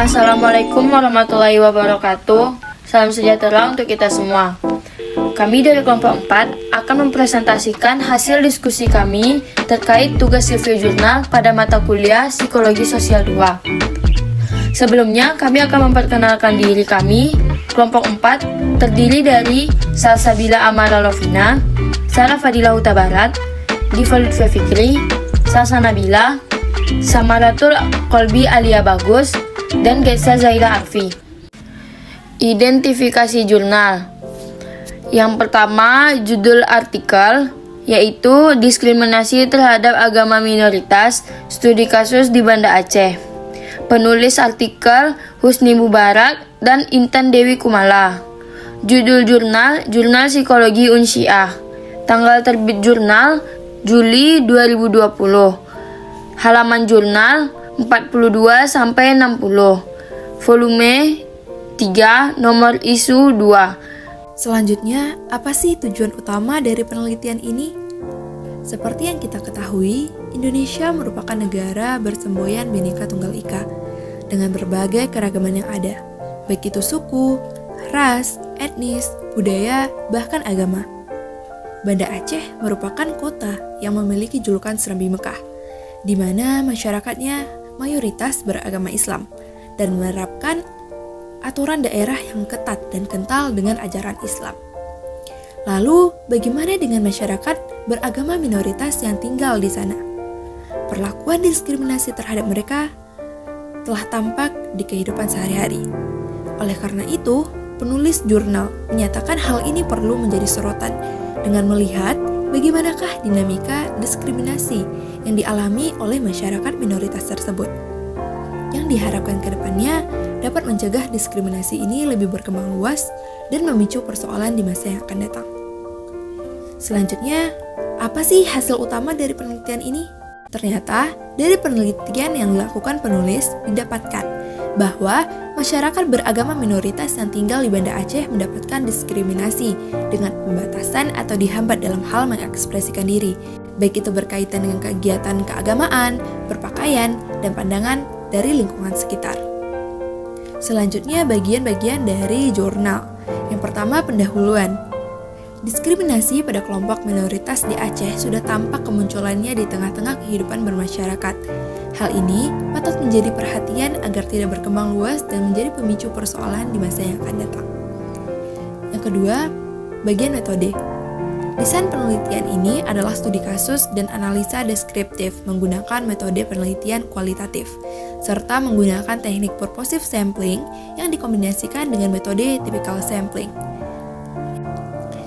Assalamualaikum warahmatullahi wabarakatuh. Salam sejahtera untuk kita semua. Kami dari kelompok 4 akan mempresentasikan hasil diskusi kami terkait tugas review jurnal pada mata kuliah Psikologi Sosial 2. Sebelumnya, kami akan memperkenalkan diri kami. Kelompok 4 terdiri dari Salsabila Amara Lovina, Sarah Fadilah Huta Barat, Diva Lutfia Fikri, Salsa Nabila, Samaratul Kolbi Alia Bagus, dan Getsa Zaira Arfi. Identifikasi jurnal. Yang pertama, judul artikel, yaitu Diskriminasi Terhadap Agama Minoritas, Studi Kasus di Banda Aceh. Penulis artikel Husni Mubarak dan Intan Dewi Kumala. Judul jurnal, Jurnal Psikologi Unsyiah. Tanggal terbit jurnal, Juli 2020. Halaman jurnal, 42-60. Volume 3, nomor isu 2. Selanjutnya, apa sih tujuan utama dari penelitian ini? Seperti yang kita ketahui, Indonesia merupakan negara bersemboyan Bhinneka Tunggal Ika dengan berbagai keragaman yang ada, baik itu suku, ras, etnis, budaya, bahkan agama. Banda Aceh merupakan kota yang memiliki julukan Serambi Mekah, di mana masyarakatnya mayoritas beragama Islam dan menerapkan aturan daerah yang ketat dan kental dengan ajaran Islam. Lalu, bagaimana dengan masyarakat beragama minoritas yang tinggal di sana? Perlakuan diskriminasi terhadap mereka telah tampak di kehidupan sehari-hari. Oleh karena itu, penulis jurnal menyatakan hal ini perlu menjadi sorotan dengan melihat bagaimanakah dinamika diskriminasi yang dialami oleh masyarakat minoritas tersebut. Yang diharapkan ke depannya dapat mencegah diskriminasi ini lebih berkembang luas dan memicu persoalan di masa yang akan datang. Selanjutnya, apa sih hasil utama dari penelitian ini? Ternyata, dari penelitian yang dilakukan penulis didapatkan bahwa masyarakat beragama minoritas yang tinggal di Banda Aceh mendapatkan diskriminasi dengan pembatasan atau dihambat dalam hal mengekspresikan diri, baik itu berkaitan dengan kegiatan keagamaan, berpakaian, dan pandangan dari lingkungan sekitar. Selanjutnya, bagian-bagian dari jurnal. Yang pertama, pendahuluan. Diskriminasi pada kelompok minoritas di Aceh sudah tampak kemunculannya di tengah-tengah kehidupan bermasyarakat. Hal ini patut menjadi perhatian agar tidak berkembang luas dan menjadi pemicu persoalan di masa yang akan datang. Yang kedua, bagian metode. Desain penelitian ini adalah studi kasus dan analisa deskriptif menggunakan metode penelitian kualitatif, serta menggunakan teknik purposive sampling yang dikombinasikan dengan metode typical sampling.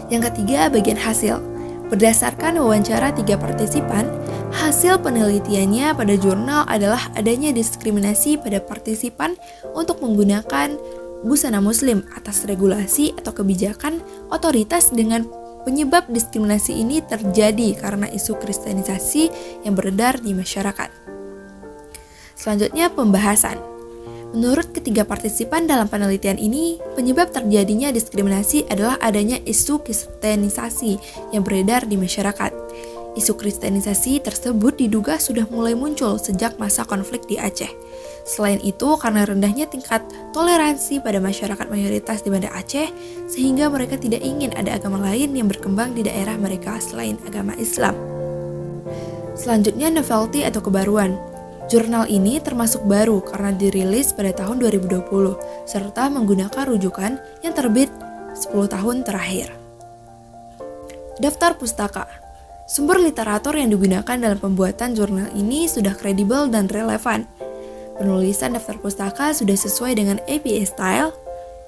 Yang ketiga, bagian hasil. Berdasarkan wawancara 3 partisipan, hasil penelitiannya pada jurnal adalah adanya diskriminasi pada partisipan untuk menggunakan busana muslim atas regulasi atau kebijakan otoritas dengan penyebab diskriminasi ini terjadi karena isu kristenisasi yang beredar di masyarakat. Selanjutnya, pembahasan. Menurut ketiga partisipan dalam penelitian ini, penyebab terjadinya diskriminasi adalah adanya isu kristenisasi yang beredar di masyarakat. Isu kristenisasi tersebut diduga sudah mulai muncul sejak masa konflik di Aceh. Selain itu, karena rendahnya tingkat toleransi pada masyarakat mayoritas di Banda Aceh, sehingga mereka tidak ingin ada agama lain yang berkembang di daerah mereka selain agama Islam. Selanjutnya, novelty atau kebaruan. Jurnal ini termasuk baru karena dirilis pada tahun 2020, serta menggunakan rujukan yang terbit 10 tahun terakhir. Daftar pustaka. Sumber literatur yang digunakan dalam pembuatan jurnal ini sudah kredibel dan relevan. Penulisan daftar pustaka sudah sesuai dengan APA Style.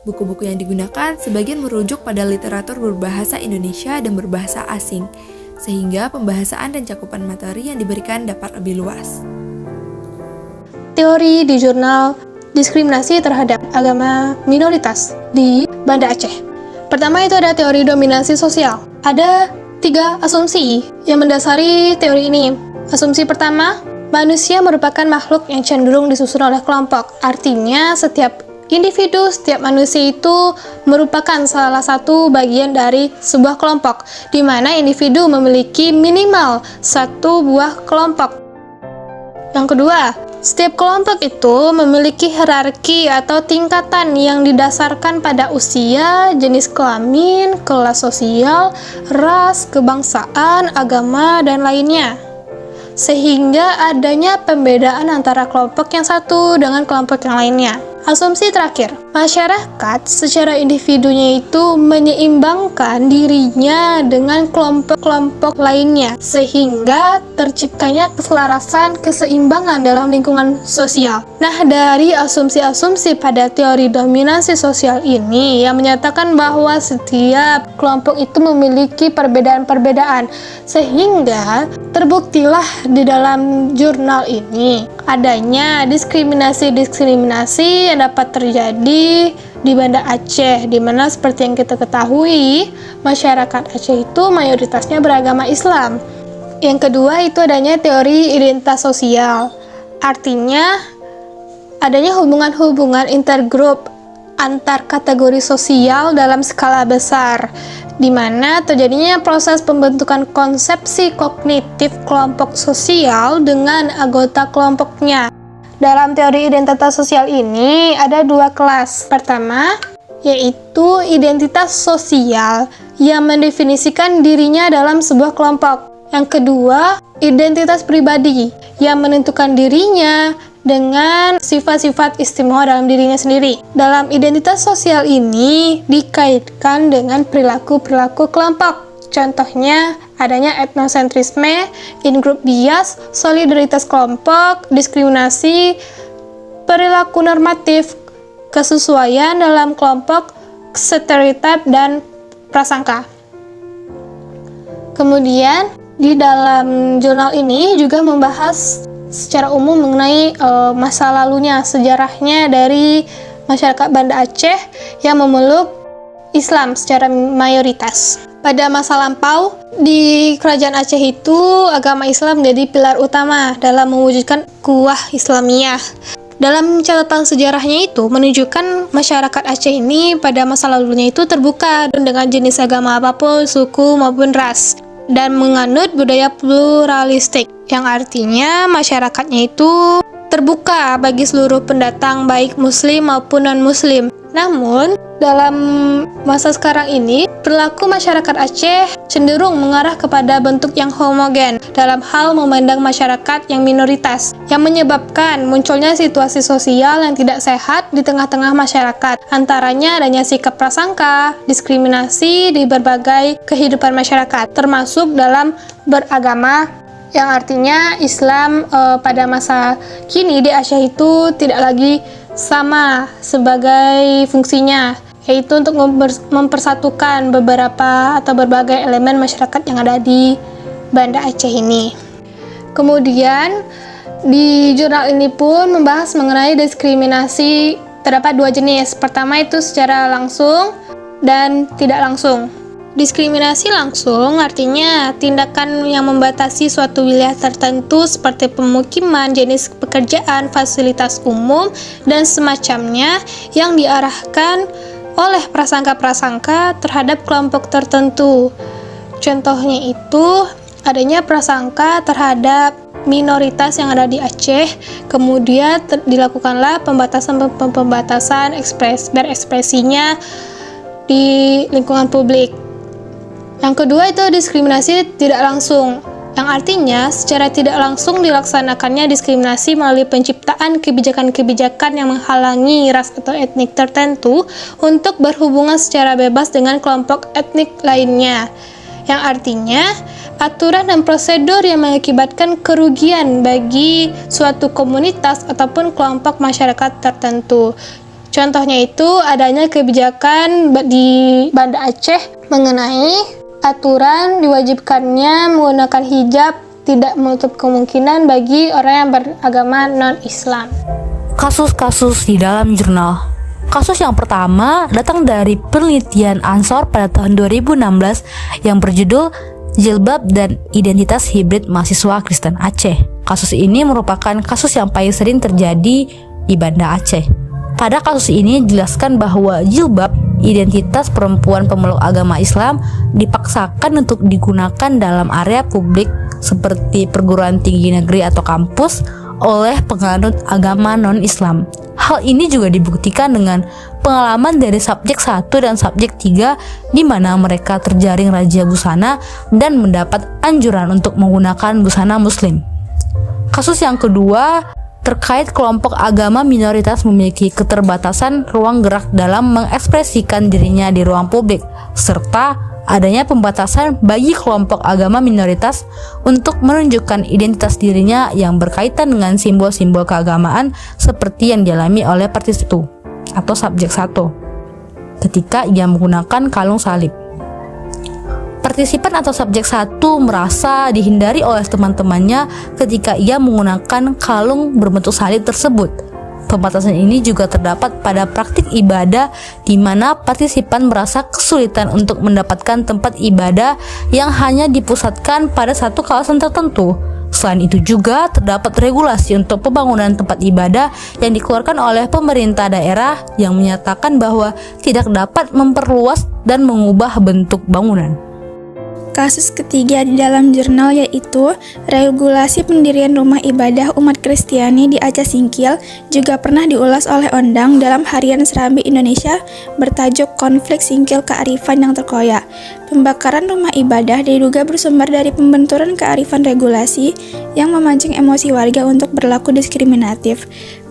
Buku-buku yang digunakan sebagian merujuk pada literatur berbahasa Indonesia dan berbahasa asing, sehingga pembahasaan dan cakupan materi yang diberikan dapat lebih luas. Teori di jurnal Diskriminasi Terhadap Agama Minoritas di Banda Aceh. Pertama itu ada teori dominasi sosial. Ada 3 asumsi yang mendasari teori ini. Asumsi pertama, manusia merupakan makhluk yang cenderung disusun oleh kelompok. Artinya, setiap individu, setiap manusia itu merupakan salah satu bagian dari sebuah kelompok, di mana individu memiliki minimal satu buah kelompok. Yang kedua, setiap kelompok itu memiliki hierarki atau tingkatan yang didasarkan pada usia, jenis kelamin, kelas sosial, ras, kebangsaan, agama, dan lainnya. Sehingga adanya pembedaan antara kelompok yang satu dengan kelompok yang lainnya. Asumsi terakhir, masyarakat secara individunya itu menyeimbangkan dirinya dengan kelompok-kelompok lainnya, sehingga terciptanya keselarasan, keseimbangan dalam lingkungan sosial. Nah, dari asumsi-asumsi pada teori dominasi sosial ini yang menyatakan bahwa setiap kelompok itu memiliki perbedaan-perbedaan, sehingga terbuktilah di dalam jurnal ini adanya diskriminasi-diskriminasi yang dapat terjadi di Banda Aceh, di mana seperti yang kita ketahui, masyarakat Aceh itu mayoritasnya beragama Islam. Yang kedua itu adanya teori identitas sosial. Artinya, adanya hubungan-hubungan intergrup antar kategori sosial dalam skala besar, di mana terjadinya proses pembentukan konsepsi kognitif kelompok sosial dengan anggota kelompoknya. Dalam teori identitas sosial ini ada dua kelas. Pertama, yaitu identitas sosial yang mendefinisikan dirinya dalam sebuah kelompok. Yang kedua, identitas pribadi yang menentukan dirinya dengan sifat-sifat istimewa dalam dirinya sendiri. Dalam identitas sosial ini dikaitkan dengan perilaku-perilaku kelompok. Contohnya, adanya etnosentrisme, in-group bias, solidaritas kelompok, diskriminasi, perilaku normatif, kesesuaian dalam kelompok, stereotip, dan prasangka. Kemudian, di dalam jurnal ini juga membahas secara umum mengenai masa lalunya, sejarahnya dari masyarakat Banda Aceh yang memeluk Islam secara mayoritas. Pada masa lampau, di kerajaan Aceh itu agama Islam menjadi pilar utama dalam mewujudkan ukhuwah Islamiyah. Dalam catatan sejarahnya itu menunjukkan masyarakat Aceh ini pada masa lalunya itu terbuka dengan jenis agama apapun, suku maupun ras, dan menganut budaya pluralistik, yang artinya masyarakatnya itu terbuka bagi seluruh pendatang baik muslim maupun non-muslim. Namun, dalam masa sekarang ini, perilaku masyarakat Aceh cenderung mengarah kepada bentuk yang homogen dalam hal memandang masyarakat yang minoritas, yang menyebabkan munculnya situasi sosial yang tidak sehat di tengah-tengah masyarakat. Antaranya adanya sikap prasangka, diskriminasi di berbagai kehidupan masyarakat, termasuk dalam beragama, yang artinya Islam pada masa kini di Aceh itu tidak lagi sama sebagai fungsinya, yaitu untuk mempersatukan beberapa atau berbagai elemen masyarakat yang ada di Banda Aceh ini. Kemudian di jurnal ini pun membahas mengenai diskriminasi. Terdapat dua jenis. Pertama itu secara langsung dan tidak langsung. Diskriminasi langsung artinya tindakan yang membatasi suatu wilayah tertentu seperti pemukiman, jenis pekerjaan, fasilitas umum, dan semacamnya yang diarahkan oleh prasangka-prasangka terhadap kelompok tertentu. Contohnya itu adanya prasangka terhadap minoritas yang ada di Aceh, kemudian dilakukanlah pembatasan berekspresinya di lingkungan publik. Yang kedua itu diskriminasi tidak langsung, yang artinya secara tidak langsung dilaksanakannya diskriminasi melalui penciptaan kebijakan-kebijakan yang menghalangi ras atau etnik tertentu untuk berhubungan secara bebas dengan kelompok etnik lainnya, yang artinya aturan dan prosedur yang mengakibatkan kerugian bagi suatu komunitas ataupun kelompok masyarakat tertentu. Contohnya itu adanya kebijakan di Banda Aceh mengenai aturan diwajibkannya menggunakan hijab tidak menutup kemungkinan bagi orang yang beragama non-Islam. Kasus-kasus di dalam jurnal. Kasus yang pertama datang dari penelitian Ansor pada tahun 2016 yang berjudul Jilbab dan Identitas Hibrid Mahasiswa Kristen Aceh. Kasus ini merupakan kasus yang paling sering terjadi di Banda Aceh. Pada kasus ini dijelaskan bahwa jilbab, identitas perempuan pemeluk agama Islam, dipaksakan untuk digunakan dalam area publik seperti perguruan tinggi negeri atau kampus oleh penganut agama non-Islam. Hal ini juga dibuktikan dengan pengalaman dari subjek 1 dan subjek 3 di mana mereka terjaring razia busana dan mendapat anjuran untuk menggunakan busana muslim. Kasus yang kedua terkait kelompok agama minoritas memiliki keterbatasan ruang gerak dalam mengekspresikan dirinya di ruang publik, serta adanya pembatasan bagi kelompok agama minoritas untuk menunjukkan identitas dirinya yang berkaitan dengan simbol-simbol keagamaan seperti yang dialami oleh partisipan atau subjek 1 ketika ia menggunakan kalung salib. Partisipan atau subjek 1 merasa dihindari oleh teman-temannya ketika ia menggunakan kalung berbentuk salib tersebut. Pembatasan ini juga terdapat pada praktik ibadah di mana partisipan merasa kesulitan untuk mendapatkan tempat ibadah yang hanya dipusatkan pada satu kawasan tertentu. Selain itu juga terdapat regulasi untuk pembangunan tempat ibadah yang dikeluarkan oleh pemerintah daerah yang menyatakan bahwa tidak dapat memperluas dan mengubah bentuk bangunan. Kasus ketiga di dalam jurnal yaitu regulasi pendirian rumah ibadah umat Kristiani di Aceh Singkil juga pernah diulas oleh Ondang dalam Harian Serambi Indonesia bertajuk Konflik Singkil Kearifan yang Terkoyak. Pembakaran rumah ibadah diduga bersumber dari pembenturan kearifan regulasi yang memancing emosi warga untuk berlaku diskriminatif.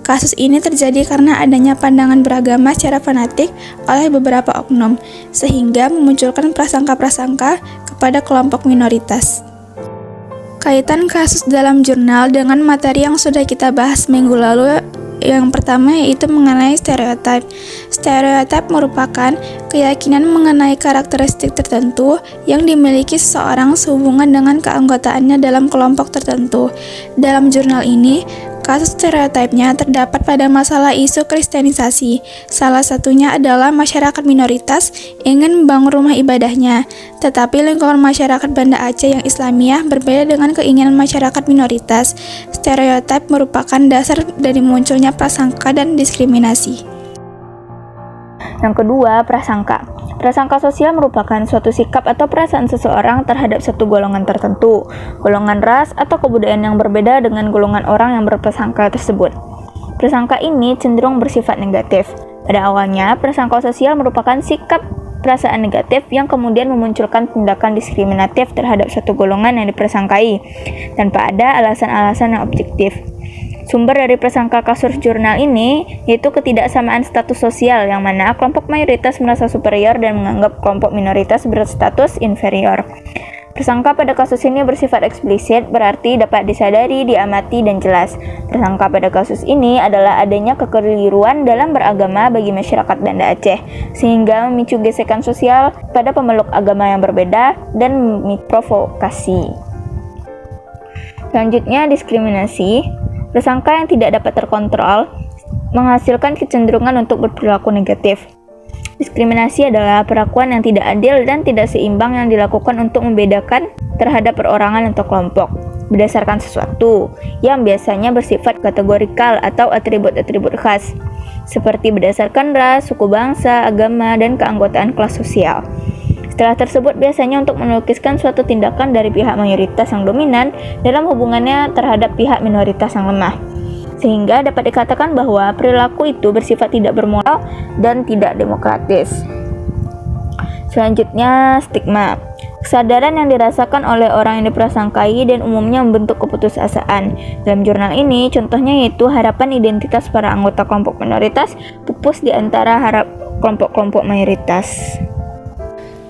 Kasus ini terjadi karena adanya pandangan beragama secara fanatik oleh beberapa oknum, sehingga memunculkan prasangka-prasangka kepada kelompok minoritas. Kaitan kasus dalam jurnal dengan materi yang sudah kita bahas minggu lalu, yang pertama yaitu mengenai stereotip. Stereotip merupakan keyakinan mengenai karakteristik tertentu yang dimiliki seseorang sehubungan dengan keanggotaannya dalam kelompok tertentu. Dalam jurnal ini, kasus stereotipnya terdapat pada masalah isu kristenisasi. Salah satunya adalah masyarakat minoritas ingin membangun rumah ibadahnya, tetapi lingkungan masyarakat Banda Aceh yang Islamiah berbeda dengan keinginan masyarakat minoritas. Stereotip merupakan dasar dari munculnya prasangka dan diskriminasi. Yang kedua, prasangka. Prasangka sosial merupakan suatu sikap atau perasaan seseorang terhadap satu golongan tertentu, golongan ras atau kebudayaan yang berbeda dengan golongan orang yang berprasangka tersebut. Prasangka ini cenderung bersifat negatif. Pada awalnya, prasangka sosial merupakan sikap perasaan negatif yang kemudian memunculkan tindakan diskriminatif terhadap suatu golongan yang diprasangkai, tanpa ada alasan-alasan yang objektif. Sumber dari prasangka kasus jurnal ini yaitu ketidaksamaan status sosial yang mana kelompok mayoritas merasa superior dan menganggap kelompok minoritas berstatus inferior. Prasangka pada kasus ini bersifat eksplisit, berarti dapat disadari, diamati, dan jelas. Prasangka pada kasus ini adalah adanya kekeliruan dalam beragama bagi masyarakat Banda Aceh, sehingga memicu gesekan sosial pada pemeluk agama yang berbeda dan memprovokasi. Selanjutnya, diskriminasi. Prasangka yang tidak dapat terkontrol menghasilkan kecenderungan untuk berperilaku negatif. Diskriminasi adalah perlakuan yang tidak adil dan tidak seimbang yang dilakukan untuk membedakan terhadap perorangan atau kelompok berdasarkan sesuatu yang biasanya bersifat kategorikal atau atribut-atribut khas, seperti berdasarkan ras, suku bangsa, agama, dan keanggotaan kelas sosial. Istilah tersebut biasanya untuk melukiskan suatu tindakan dari pihak mayoritas yang dominan dalam hubungannya terhadap pihak minoritas yang lemah. Sehingga dapat dikatakan bahwa perilaku itu bersifat tidak bermoral dan tidak demokratis. Selanjutnya, stigma. Kesadaran yang dirasakan oleh orang yang diprasangkai dan umumnya membentuk keputusasaan. Dalam jurnal ini, contohnya yaitu harapan identitas para anggota kelompok minoritas pupus di antara kelompok-kelompok mayoritas.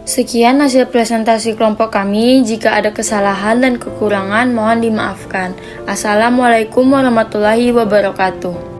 Sekian hasil presentasi kelompok kami. Jika ada kesalahan dan kekurangan, mohon dimaafkan. Assalamualaikum warahmatullahi wabarakatuh.